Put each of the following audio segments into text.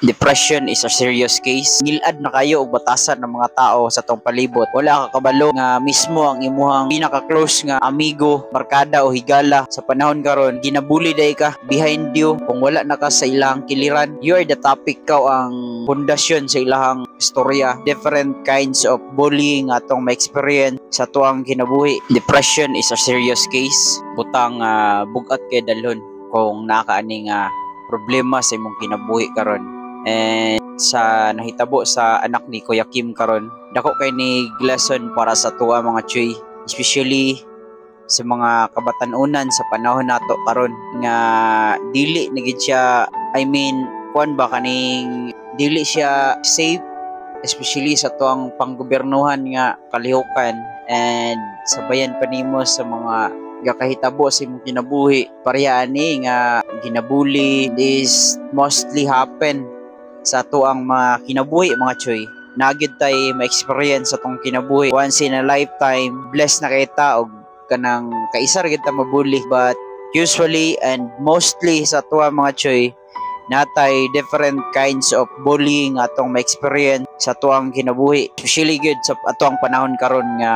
Depression is a serious case. Ngilad na kayo og batasan ng mga tao sa tong palibot. Wala ka kabalo nga mismo ang imuhang pinaka-close nga amigo, barkada o higala sa panahon karon ginabuli day ka behind you kung wala na ka sa ilahang kiliran. You are the topic, kaw ang pundasyon sa ilahang istorya. Different kinds of bullying atong ma-experience sa tuang kinabuhi. Depression is a serious case. Butang bugat kay dalhon kung nakaani nga problema sa imong kinabuhi karon. And sa nahitabo sa anak ni Kuya Kim karon, dako kay ni lesson para sa tuwa mga Choy, especially sa mga kabatanunan sa panahon nato karon nga dili na gid siya, kuan ba kaning dili siya safe, especially sa tuang panggobernuhan nga kalihukan, and sabayan pa nimo sa mga gakahitabo sa imong kinabuhi. Pareha ani nga ginabuli. This mostly happen sa ato ang mga kinabuhi mga Choy. Nagid tay ma-experience sa tong kinabuhi once in a lifetime. Blessed na kita og kanang kaisar kita mabuli, but usually and mostly sa ato mga Choy natay different kinds of bullying atong ma-experience sa ato ang kinabuhi, especially good sa ato ang panahon karon nga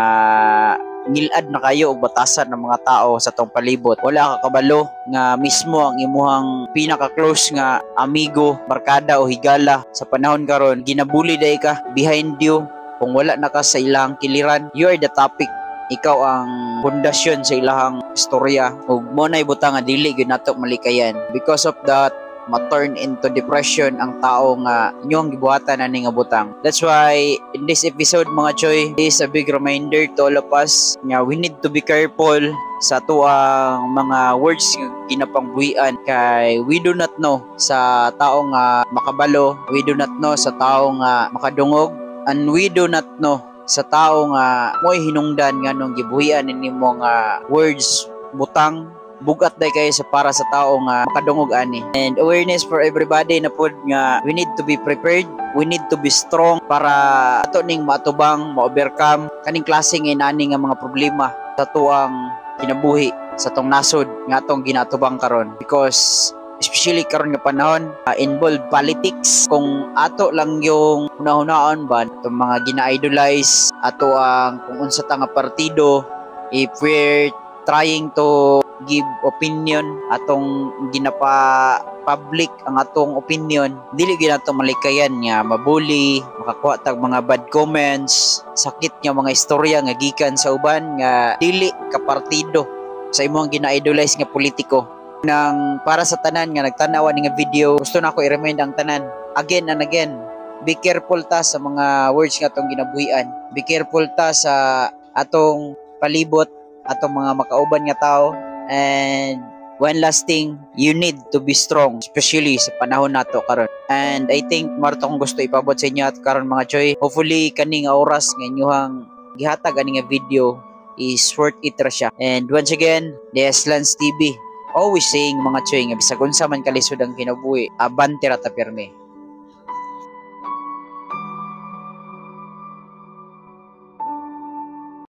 ngilad na kayo og batasan ng mga tao sa tong palibot. Wala ka kabalo nga mismo ang imuhang pinaka-close nga amigo, barkada o higala sa panahon karon ginabuli day ka behind you kung wala na ka sa ilahang kiliran. You are the topic, ikaw ang pundasyon sa ilahang istorya, ug mo nay butang nga dili gyud nato malikayan. Because of that, ma-turn into depression ang tao nga inyong gibuhatan ani nga butang. That's why in this episode mga Choy, is a big reminder to all of us nga we need to be careful sa tuang mga words nga ginapangbuhian, kay we do not know sa tao nga makabalo, we do not know sa tao nga makadungog, and we do not know sa tao nga mo'y hinungdan nga nung gibuhian nimo nga words butang bugat day kayo sa para sa tao nga makadungog ani. And awareness for everybody na pod nga we need to be prepared, we need to be strong para ato ning matubang, ma-overcome kaning klase nga inani nga mga problema sa tuang kinabuhi sa tong nasod nga atong ginatubang karon. Because especially karon nga panahon involved politics. Kung ato lang yung hunahunahon ba itong mga gina-idolize ato ang kung unsa ta nga partido, if we're trying to give opinion atong ginapa-public ang atong opinion, dili gyud nato malikayan nga mabuli, makakuha tag mga bad comments, sakit nga mga istorya nga gikan sa uban nga dili ka partido sa imong gina-idolize nga politiko. Nang para sa tanan nga nagtanaw ni nga video, gusto na ako i-remind ang tanan again and again, be careful ta sa mga words nga atong ginabuhian, be careful ta sa atong palibot, atong mga makauban nga tao. And one last thing, you need to be strong, especially sa panahon nato karon. And I think marto kong gusto ipabot sa inyo at karon mga Choy, hopefully kaning oras nga inyong gihatag ani nga video is worth it ra siya. And once again, the Slans TV always saying mga Choy nga bisag unsa man kalisod ang kinabuhi, abante ra ta pirme.